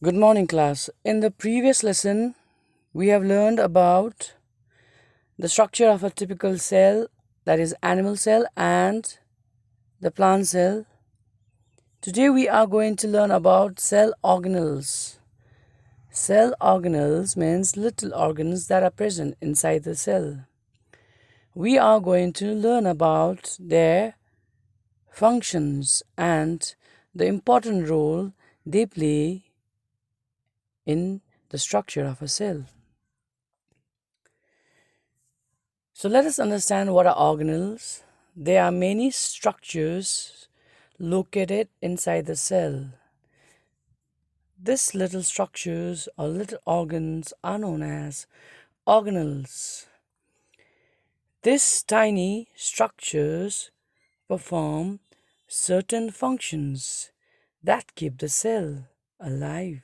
Good morning, class. In the previous lesson, we have learned about the structure of a typical cell, that is, animal cell, and the plant cell. Today, we are going to learn about cell organelles. Cell organelles means little organs that are present inside the cell. We are going to learn about their functions and the important role they play in the structure of a cell. So let us understand what are organelles. There are many structures located inside the cell. These little structures or little organs are known as organelles. These tiny structures perform certain functions that keep the cell alive.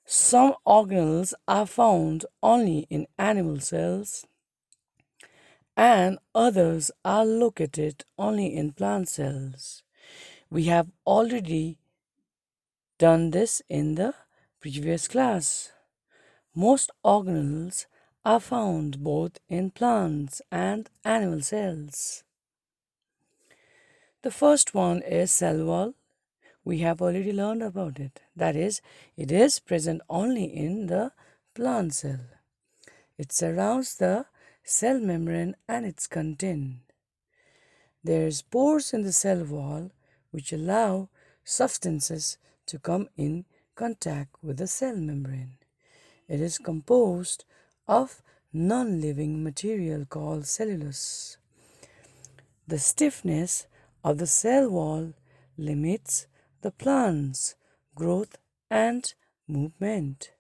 Some organelles are found only in animal cells and others are located only in plant cells. We have already done this in the previous class. Most organelles are found both in plants and animal cells. The first one is cell wall. We have already learned about it. That is, it is present only in the plant cell. It surrounds the cell membrane and its content. There's pores in the cell wall which allow substances to come in contact with the cell membrane. It is composed of non-living material called cellulose. The stiffness of the cell wall limits the plant's growth and movement.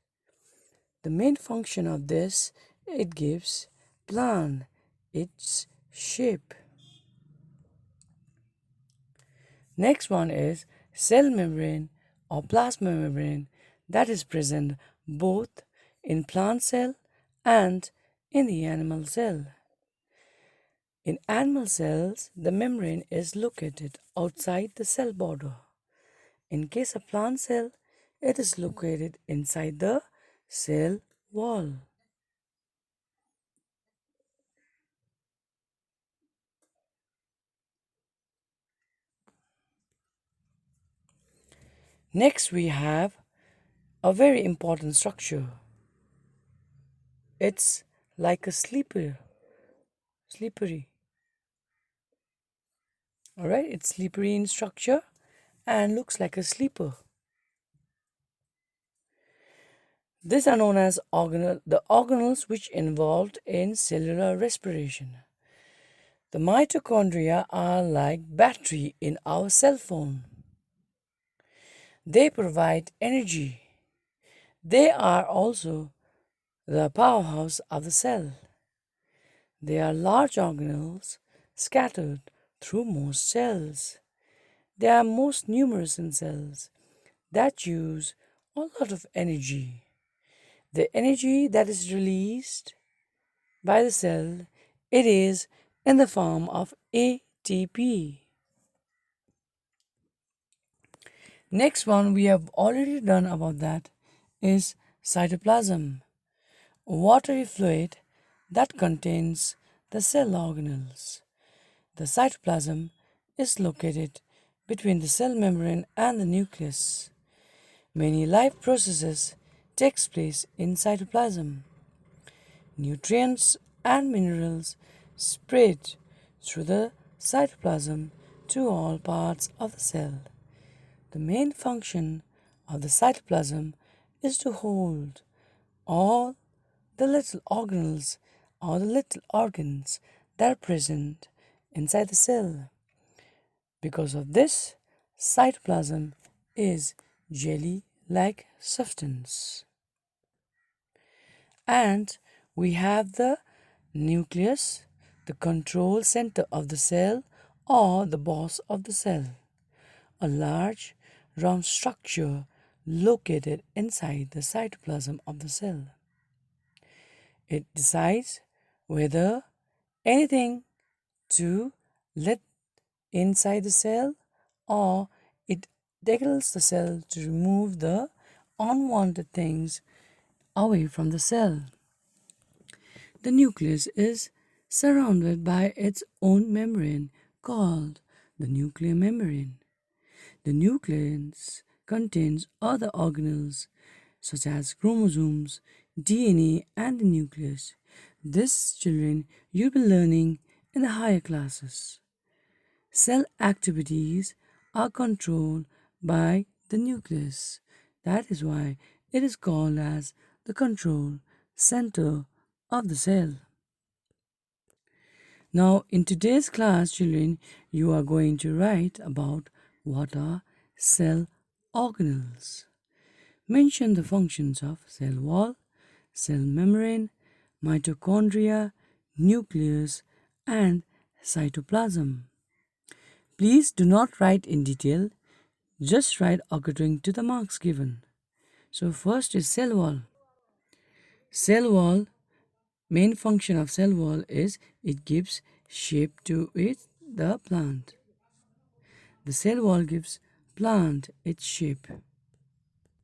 The main function of this, it gives plant its shape. Next one is cell membrane or plasma membrane that is present both in plant cell and in the animal cell. In animal cells, the membrane is located outside the cell border. In case of plant cell, it is located inside the cell wall. Next, we have a very important structure. It's like a slippery. Alright, it's slippery in structure and looks like a sleeper. These are known as the organelles which involved in cellular respiration. The mitochondria are like battery in our cell phone. They provide energy. They are also the powerhouse of the cell. They are large organelles scattered through most cells. They are most numerous in cells that use a lot of energy. The energy that is released by the cell, it is in the form of ATP. Next one we have already done about that is cytoplasm, a watery fluid that contains the cell organelles. The cytoplasm is located between the cell membrane and the nucleus. Many life processes takes place in cytoplasm. Nutrients and minerals spread through the cytoplasm to all parts of the cell. The main function of the cytoplasm is to hold all the little organelles or the little organs that are present inside the cell. Because of this, cytoplasm is jelly-like substance. And we have the nucleus, the control center of the cell or the boss of the cell, a large round structure located inside the cytoplasm of the cell. It decides whether anything to let inside the cell or it tickles the cell to remove the unwanted things away from the cell. The nucleus is surrounded by its own membrane called the nuclear membrane. The nucleus contains other organelles such as chromosomes, DNA, and the nucleus. This, children, you'll be learning in the higher classes. Cell activities are controlled by the nucleus. That is why it is called as the control center of the cell. Now, in today's class, children, you are going to write about what are cell organelles. Mention the functions of cell wall, cell membrane, mitochondria, nucleus, and cytoplasm. Please do not write in detail, just write according to the marks given. So first is cell wall. Cell wall, main function of cell wall is it gives shape to the plant. The cell wall gives plant its shape.